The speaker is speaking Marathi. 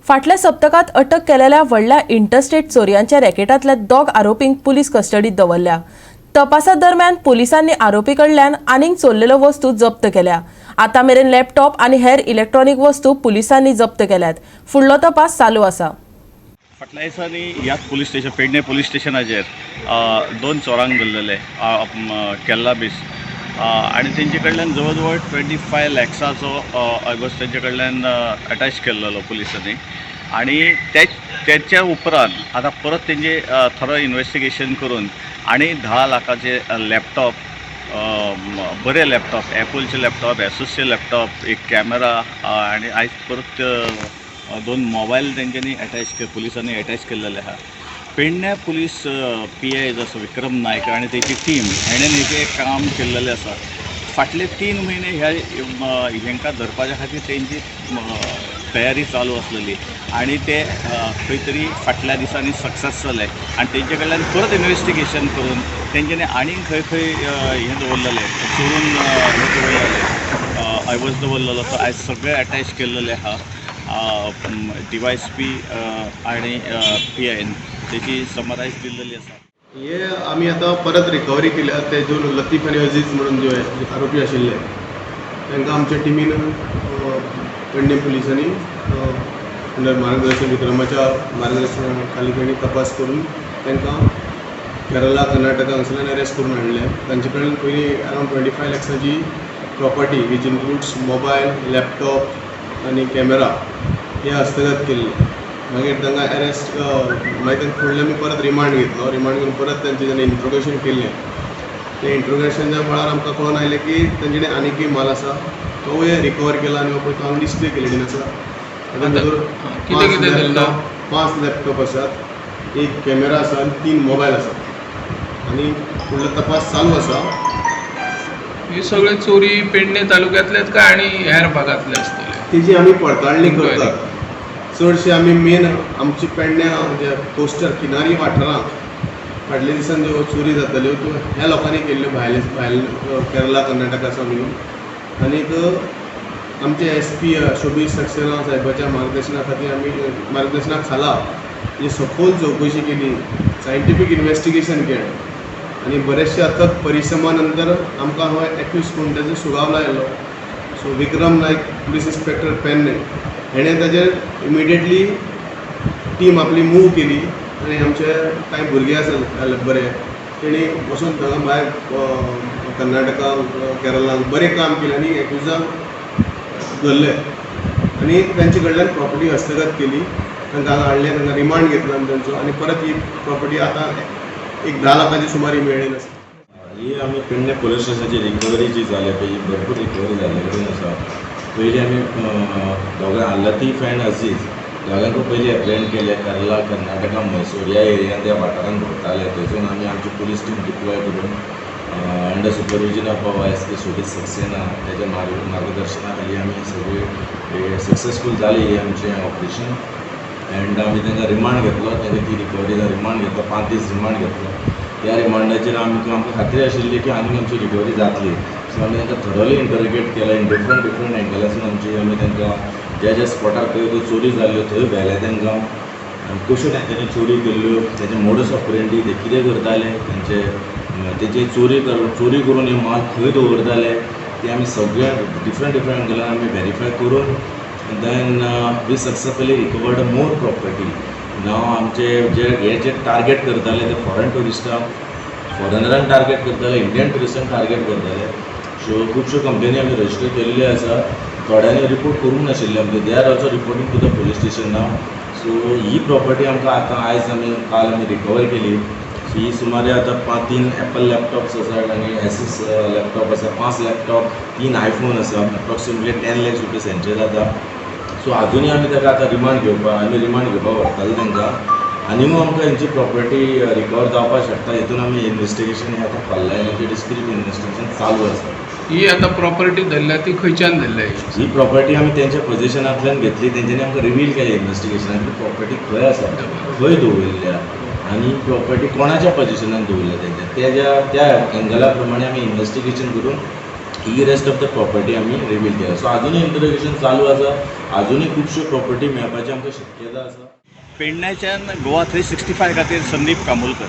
फाटल्या सप्तकात अटक केलेल्या व्हडल्या इंटरस्टेट चोरयांच्या रॅकेटांतल्या दोग आरोपींक पुलीस कस्टडीत दवरल्या। तपासा दरम्यान पुलिसांनी आरोपी कडल्यान आनीक चोरलेल्यो वस्तू जप्त केल्या। आता मेरेन लॅपटॉप आनी हेर इलेक्ट्रॉनिक वस्तू पुलिसांनी जप्त केल्यात। फुडलो तपास चालू आसा। फाटल्या दिसांनी ह्याच पुलीस स्टेशन पेडणे पुलीस स्टेशनाचेर दोन चोरांक धरलेले केल्ला बेस आणि तेंचे कडल्यान जवळ जवळ 25 लॅक्साचो ऑगस्ट तेंचे कडल्यान अटॅच केल्लो पुलिसांनी आणि त्याच्या उपरांत आता परत तेंचे थरो इन्व्हेस्टिगेशन करून आणि 10 लाखाचे लॅपटॉप बरे लॅपटॉप ॲपलचे लॅपटॉप एसूसचे लॅपटॉप एक कॅमेरा आणि आयज परत दोन मोबाईल तेंच्यांनी पुलिसांनी अटॅच केलेले आहा। पेडण्या पुलीस PI जसो विक्रम नायक आणि त्याची टीम हेणें एक काम केल्लेलें आसा। फाटले 3 म्हयने हांकां धरपाच्या खातीर तेंची तयारी चालू आसलेली आणि ते खंय तरी फाटल्या दिसांनी सक्सेस जाले आणि तेंचे कडल्यान परत इन्व्हेस्टिगेशन करून तेंच्यांनी आनीक खंय खंय हें दवरलेलें चोरून हें दवरलेलें आयवज दवरलेलो तो आयज सगळे अटॅच केल्लेले आहा। DYSP आणि PI त्याची समरायज दिलेली आसा। हे आमी आतां परत रिकवरी केल्या ते जो लतीफ आनी अजीज म्हणून जे आरोपी आशिल्ले तांकां आमच्या टिमीन पेडणे पुलिसांनी अंडर मार्गदर्शन विक्रमाच्या मार्गदर्शना खाली तेणी तपास करून तांकां केरला कर्नाटका हांगसरल्यान अरेस्ट करून हाडले। तांचे कडेन पयलीं अरावंड 25 लॅक्साची property which includes mobile laptop आनी कॅमेरा हे हस्तगत केल्ले। मागीर तांकां अरेस्ट मागीर तांकां फुडले आमी परत रिमांड घेतलो। रिमांड घेवन परत तांचे जेन्ना इंट्रोगेशन केल्लें ते इंट्रोगेशनाच्या वेळार आमकां कळून आयलें की तांचे कडेन आनीकय माल आसा तोय रिकवर केला आनी हो पळय तो हांगा डिस्प्ले केल्लें आसा। तातूंत 5 लॅपटॉप आसात, एक कॅमेरा आसा आनी 3 मोबायल आसा आनी फुडलो तपास चालू आसा। हे सगळे चोरी पेडणे तालुक्यांतलेच काय आणि हेर भागांतले आसतले तेजी आमी पडताळणी करतात। चडशे आमी मेन आमची पेडण्या म्हणजे कोस्टर किनारी वाठारांत फाटल्या दिसान ज्यो चोरी जाताल्यो त्यो ह्या लोकांनी केल्ल्यो भायले केरला कर्नाटका सावन येवन आनीक आमचे SP शोभीत सक्सेना साहेबाच्या मार्गदर्शना खातीर आमी मार्गदर्शना खाला जी सखोल चवकशी केली, सायंटिफीक इन्व्हेस्टिगेशन केलें आनी बरेचशे अथक परिश्रमा नंतर आमकां हो एक्यूज कोण ताजो सुगाव लायलो। सो विक्रम नायक पुलीस इन्स्पेक्टर पेडणे हेणें ताजेर इमिडिएटली टीम आपली मूव केली आनी आमचे कांय भुरगे आसा बरे तेणी वचून थंय भायर कर्नाटका केरलाक बरें काम केलें आनी एक्युजांक धरले आनी तांचे कडल्यान प्रॉपर्टी हस्तगत केली। तांकां हांगा हाडलें, तांकां रिमांड घेतलो आमी तांचो आनी परत ही प्रॉपर्टी आतां एक 10 लाखाची सुमार मेळ्ळी आसा। ही आमी पेडणे पुलीस स्टेशनाची रिकवरी जी जाल्या पळय भरपूर रिकवरी जाल्ले कडेन आसा। पयलीं आमी दोगां लतीफ एंड अजीज दोगांकूय पयलीं एप्रेंड केले केरला कर्नाटका मैसूर ह्या एरियांत त्या वाठारांत घडटाले। थंयसून आमी आमची पुलीस टीम डिप्लॉय करून under supervision of SP Shobhit Saxena त्याच्या मार्गदर्शना खाली आमी सगळी सक्सेसफूल जाली ही आमचें ऑपरेशन। एंड आमी तांकां रिमांड घेतलो, तांकां ती रिकवरीचा रिमांड घेतलो, 5 दीस रिमांड घेतलो। त्या रिमांडाचेर आमकां खात्री आशिल्ली की आनीक आमची रिकवरी जातली। सो आमी तांकां थरोली इंटरोगेट केलें इन डिफरंट एंगलासून आमी तांकां ज्या स्पॉटार खंय खंय चोरी जाल्ल्यो थंय व्हेले तांकां कश्यो तांच्यांनी चोरी केल्ल्यो, तेजें मोडस ऑपरेंडी ते कितें करताले, तेची चोरी करून हे माल खंय दवरताले ते आमी सगळ्या डिफरंट एंगलान आमी व्हेरीफाय करून then we successfully recovered more property. नाव आमचे जे टार्गेट करताले ते फॉरेन टुरिस्टांक फॉरेनरांक टार्गेट करताले, इंडियन टुरिस्टांक टार्गेट करताले। सो खुबश्यो कंपनी आमी रजिस्टर केल्ल्यो आसा, थोड्यांनी रिपोर्ट करूंक नाशिल्ले आमचे they are also reporting to the police station नाव। सो ही प्रॉपर्टी आमकां आतां आयज काल आमी रिकवर केली। सो ही सुमारे आतां 3 एप्पल लॅपटॉप्स आसात आनी एसूस लॅपटॉप आसा, 5 लॅपटॉप, 3 iPhone आसा, अप्रॉक्सिमेटली 10 लाख रुपीज हेंचे जाता। सो आजुनूय आमी ताका आतां रिमांड घेवपाक व्हरताले तांकां आनी मग आमकां हेंची प्रॉपर्टी रिकवर जावपाक शकता। हितून आमी इन्व्हेस्टिगेशन हें आतां खोल्लां, म्हणजे डिस्क्रीट इन्व्हेस्टिगेशन चालू आसा। ही आता प्रॉपर्टी धरल्या ती खंयच्यान धरल्या? ही प्रॉपर्टी आमी तेंच्या पोजिशनांतल्यान घेतली, तेंच्यांनी आमकां रिवील केली इन्व्हेस्टिगेशनान की प्रॉपर्टी खंय आसा, खंय दवरल्या आनी प्रॉपर्टी कोणाच्या पोजिशनान दवरल्या तेंच्या त्या एंगला प्रमाणे आमी इन्व्हेस्टिगेशन करून ही रेस्ट ऑफ द प्रॉपर्टी आमी रिवील केला. सो अजूनय इंटरोगेशन चालू आसा, अजूनय खुबश्यो प्रॉपर्टी मेळपाची आमकां शक्यता आसा. पेडण्याच्यान गोवा 365 खातीर संदीप कामोलकर.